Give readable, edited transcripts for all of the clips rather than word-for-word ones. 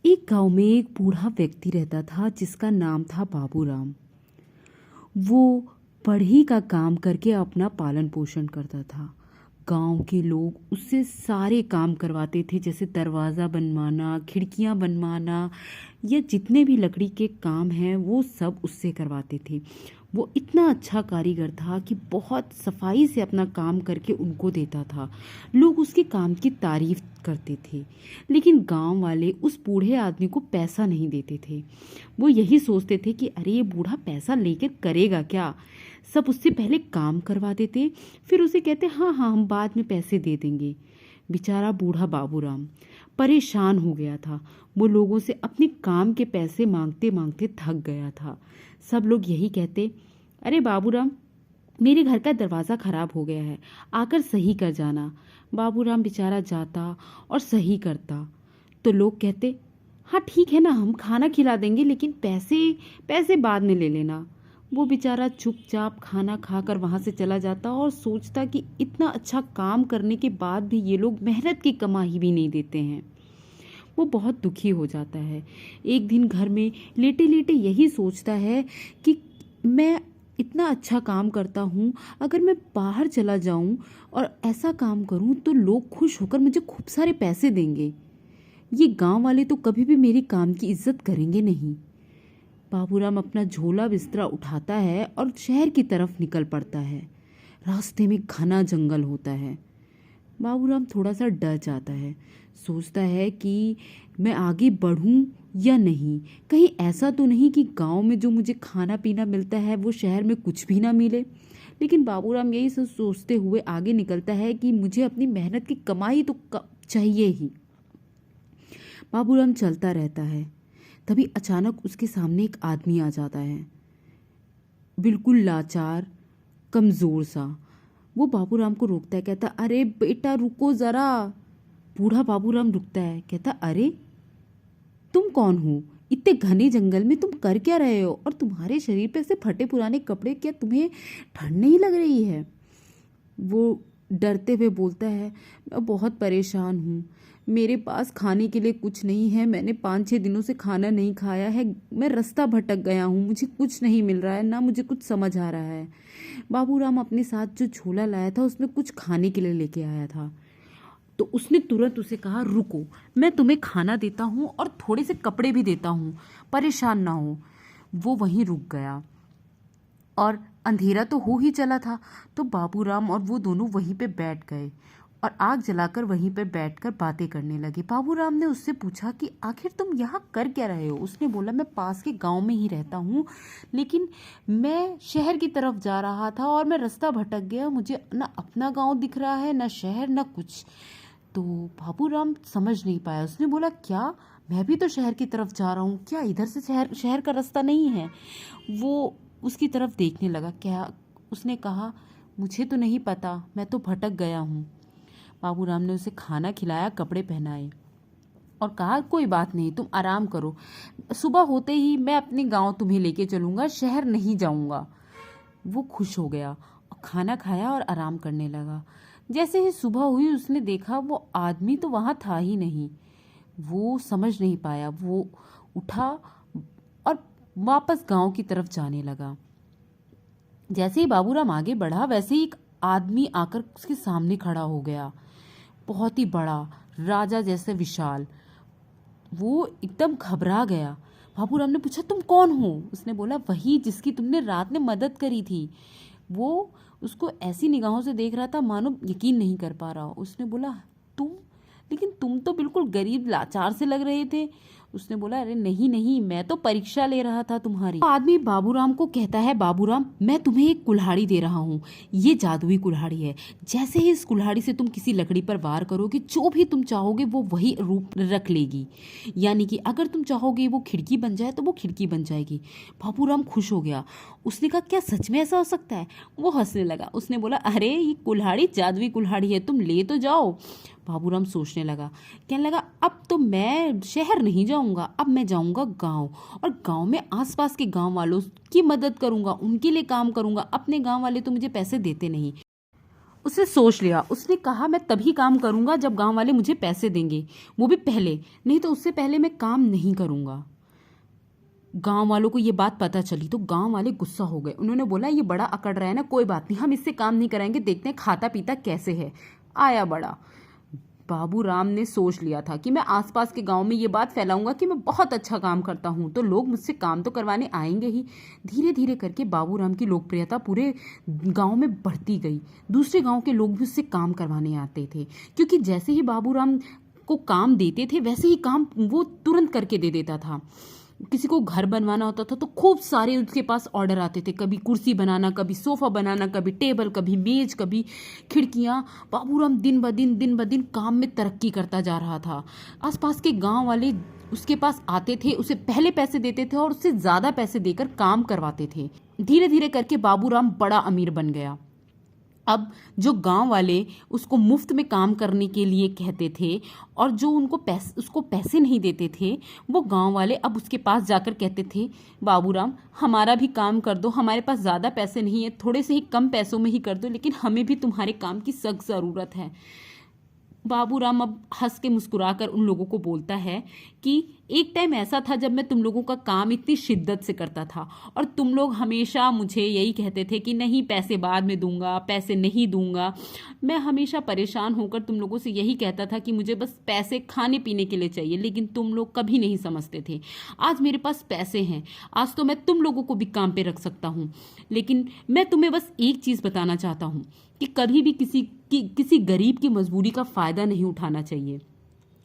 एक गांव में एक बूढ़ा व्यक्ति रहता था जिसका नाम था बाबूराम। वो बढ़ई का काम करके अपना पालन पोषण करता था। गांव के लोग उससे सारे काम करवाते थे, जैसे दरवाज़ा बनवाना, खिड़कियां बनवाना या जितने भी लकड़ी के काम हैं वो सब उससे करवाते थे। वो इतना अच्छा कारीगर था कि बहुत सफाई से अपना काम करके उनको देता था। लोग उसके काम की तारीफ करते थे, लेकिन गांव वाले उस बूढ़े आदमी को पैसा नहीं देते थे। वो यही सोचते थे कि अरे ये बूढ़ा पैसा लेकर करेगा क्या। सब उससे पहले काम करवा देते, फिर उसे कहते हाँ हाँ हम बाद में पैसे दे देंगे। बेचारा बूढ़ा बाबूराम परेशान हो गया था। वो लोगों से अपने काम के पैसे मांगते मांगते थक गया था। सब लोग यही कहते, अरे बाबूराम, मेरे घर का दरवाज़ा खराब हो गया है, आकर सही कर जाना। बाबूराम बेचारा जाता और सही करता। तो लोग कहते, हाँ ठीक है ना, हम खाना खिला देंगे, लेकिन पैसे पैसे बाद में ले लेना। वो बेचारा चुपचाप खाना खाकर वहाँ से चला जाता और सोचता कि इतना अच्छा काम करने के बाद भी ये लोग मेहनत की कमाई भी नहीं देते हैं। वो बहुत दुखी हो जाता है। एक दिन घर में लेटे लेटे यही सोचता है कि मैं इतना अच्छा काम करता हूँ, अगर मैं बाहर चला जाऊँ और ऐसा काम करूँ तो लोग खुश होकर मुझे खूब सारे पैसे देंगे। ये गांव वाले तो कभी भी मेरी काम की इज्जत करेंगे नहीं। बाबूराम अपना झोला बिस्तरा उठाता है और शहर की तरफ निकल पड़ता है। रास्ते में घना जंगल होता है। बाबूराम थोड़ा सा डर जाता है, सोचता है कि मैं आगे बढ़ूं या नहीं। कहीं ऐसा तो नहीं कि गांव में जो मुझे खाना पीना मिलता है वो शहर में कुछ भी ना मिले। लेकिन बाबूराम यही सब सोचते हुए आगे निकलता है कि मुझे अपनी मेहनत की कमाई तो चाहिए ही। बाबूराम चलता रहता है। तभी अचानक उसके सामने एक आदमी आ जाता है, बिल्कुल लाचार, कमज़ोर सा। वो बाबूराम को रोकता है, कहता अरे बेटा रुको ज़रा। बूढ़ा बाबूराम रुकता है, कहता अरे तुम कौन हो? इतने घने जंगल में तुम कर क्या रहे हो? और तुम्हारे शरीर पे से फटे पुराने कपड़े, क्या तुम्हें ठंड नहीं लग रही है? वो डरते हुए बोलता है, मैं बहुत परेशान हूँ, मेरे पास खाने के लिए कुछ नहीं है, मैंने 5-6 दिनों से खाना नहीं खाया है, मैं रास्ता भटक गया हूँ, मुझे कुछ नहीं मिल रहा है, ना मुझे कुछ समझ आ रहा है। बाबूराम अपने साथ जो झोला लाया था उसमें कुछ खाने के लिए लेके आया था। तो उसने तुरंत उसे कहा, रुको, मैं तुम्हें खाना देता हूँ और थोड़े से कपड़े भी देता हूँ, परेशान ना हो। वो वहीं रुक गया और अंधेरा तो हो ही चला था। तो बाबूराम और वो दोनों वहीं पे बैठ गए और आग जलाकर वहीं पर बैठकर बातें करने लगे। बाबूराम ने उससे पूछा कि आखिर तुम यहाँ कर क्या रहे हो? उसने बोला, मैं पास के गांव में ही रहता हूँ, लेकिन मैं शहर की तरफ जा रहा था और मैं रास्ता भटक गया, मुझे ना अपना गांव दिख रहा है, ना शहर, ना कुछ। तो बाबूराम समझ नहीं पाया। उसने बोला, क्या मैं भी तो शहर की तरफ जा रहा हूँ, क्या इधर से शहर शहर का रास्ता नहीं है? वो उसकी तरफ देखने लगा। क्या? उसने कहा, मुझे तो नहीं पता, मैं तो भटक गया हूँ। बाबूराम ने उसे खाना खिलाया, कपड़े पहनाए और कहा, कोई बात नहीं, तुम आराम करो, सुबह होते ही मैं अपने गांव तुम्हें लेके चलूँगा, शहर नहीं जाऊँगा। वो खुश हो गया और खाना खाया और आराम करने लगा। जैसे ही सुबह हुई उसने देखा वो आदमी तो वहाँ था ही नहीं। वो समझ नहीं पाया। वो उठा और वापस गांव की तरफ जाने लगा। जैसे ही बाबूराम आगे बढ़ा वैसे ही एक आदमी आकर उसके सामने खड़ा हो गया, बहुत ही बड़ा, राजा जैसे विशाल। वो एकदम घबरा गया। बाबूराम ने पूछा, तुम कौन हो? उसने बोला, वही जिसकी तुमने रात में मदद करी थी। वो उसको ऐसी निगाहों से देख रहा था मानो यकीन नहीं कर पा रहा हो। उसने बोला, तुम? लेकिन तुम तो बिल्कुल गरीब लाचार से लग रहे थे। उसने बोला, अरे नहीं नहीं, मैं तो परीक्षा ले रहा था तुम्हारी। तो आदमी बाबूराम को कहता है, बाबूराम, मैं तुम्हें एक कुल्हाड़ी दे रहा हूँ, ये जादुई कुल्हाड़ी है। जैसे ही इस कुल्हाड़ी से तुम किसी लकड़ी पर वार करोगे, जो भी तुम चाहोगे वो वही रूप रख लेगी। यानी कि अगर तुम चाहोगे वो खिड़की बन जाए तो वो खिड़की बन जाएगी। बाबूराम खुश हो गया। उसने कहा, क्या सच में ऐसा हो सकता है? वो हंसने लगा। उसने बोला, अरे ये कुल्हाड़ी जादुई कुल्हाड़ी है, तुम ले तो जाओ। बाबूराम सोचने लगा, कहने लगा, अब तो मैं शहर नहीं जाऊंगा, अब मैं जाऊंगा गांव, और गांव में आसपास के गांव वालों की मदद करूंगा, उनके लिए काम करूंगा। अपने गांव वाले तो मुझे पैसे देते नहीं। उसने सोच लिया, उसने कहा मैं तभी काम करूंगा जब गांव वाले मुझे पैसे देंगे, वो भी पहले, नहीं तो उससे पहले मैं काम नहीं करूंगा। गांव वालों को ये बात पता चली तो गांव वाले गुस्सा हो गए। उन्होंने बोला ये बड़ा अकड़ रहा है ना, कोई बात नहीं, हम इससे काम नहीं कराएंगे, देखते हैं खाता पीता कैसे है। आया बड़ा। बाबू राम ने सोच लिया था कि मैं आसपास के गांव में ये बात फैलाऊंगा कि मैं बहुत अच्छा काम करता हूं, तो लोग मुझसे काम तो करवाने आएंगे ही। धीरे धीरे करके बाबू राम की लोकप्रियता पूरे गांव में बढ़ती गई। दूसरे गांव के लोग भी उससे काम करवाने आते थे, क्योंकि जैसे ही बाबू राम को काम देते थे वैसे ही काम वो तुरंत करके दे देता था। किसी को घर बनवाना होता था तो खूब सारे उसके पास ऑर्डर आते थे, कभी कुर्सी बनाना, कभी सोफा बनाना, कभी टेबल, कभी मेज, कभी खिड़कियां। बाबूराम दिन ब दिन काम में तरक्की करता जा रहा था। आसपास के गांव वाले उसके पास आते थे, उसे पहले पैसे देते थे और उससे ज्यादा पैसे देकर काम करवाते थे। धीरे धीरे करके बाबूराम बड़ा अमीर बन गया। अब जो गांव वाले उसको मुफ्त में काम करने के लिए कहते थे और जो उसको पैसे नहीं देते थे, वो गांव वाले अब उसके पास जाकर कहते थे बाबूराम हमारा भी काम कर दो, हमारे पास ज़्यादा पैसे नहीं है, थोड़े से ही कम पैसों में ही कर दो, लेकिन हमें भी तुम्हारे काम की सख्त ज़रूरत है। बाबूराम अब हंस के मुस्कुराकर उन लोगों को बोलता है कि एक टाइम ऐसा था जब मैं तुम लोगों का काम इतनी शिद्दत से करता था और तुम लोग हमेशा मुझे यही कहते थे कि नहीं पैसे बाद में दूंगा, पैसे नहीं दूंगा। मैं हमेशा परेशान होकर तुम लोगों से यही कहता था कि मुझे बस पैसे खाने पीने के लिए चाहिए, लेकिन तुम लोग कभी नहीं समझते थे। आज मेरे पास पैसे हैं, आज तो मैं तुम लोगों को भी काम पे रख सकता हूँ, लेकिन मैं तुम्हें बस एक चीज़ बताना चाहता हूँ कि कभी भी किसी गरीब की मजबूरी का फ़ायदा नहीं उठाना चाहिए।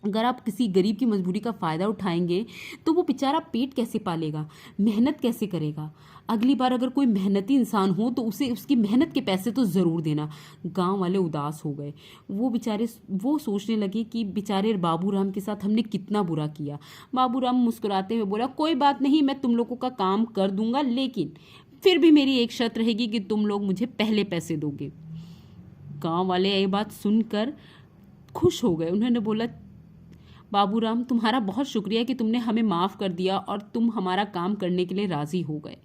अगर आप किसी गरीब की मजबूरी का फ़ायदा उठाएंगे तो वो बेचारा पेट कैसे पालेगा, मेहनत कैसे करेगा। अगली बार अगर कोई मेहनती इंसान हो तो उसे उसकी मेहनत के पैसे तो ज़रूर देना। गांव वाले उदास हो गए। वो सोचने लगे कि बेचारे बाबूराम के साथ हमने कितना बुरा किया। बाबूराम मुस्कुराते हुए बोला कोई बात नहीं, मैं तुम लोगों का काम कर दूंगा, लेकिन फिर भी मेरी एक शर्त रहेगी कि तुम लोग मुझे पहले पैसे दोगे। गांव वाले ये बात सुनकर खुश हो गए। उन्होंने बोला बाबूराम तुम्हारा बहुत शुक्रिया कि तुमने हमें माफ़ कर दिया और तुम हमारा काम करने के लिए राज़ी हो गए।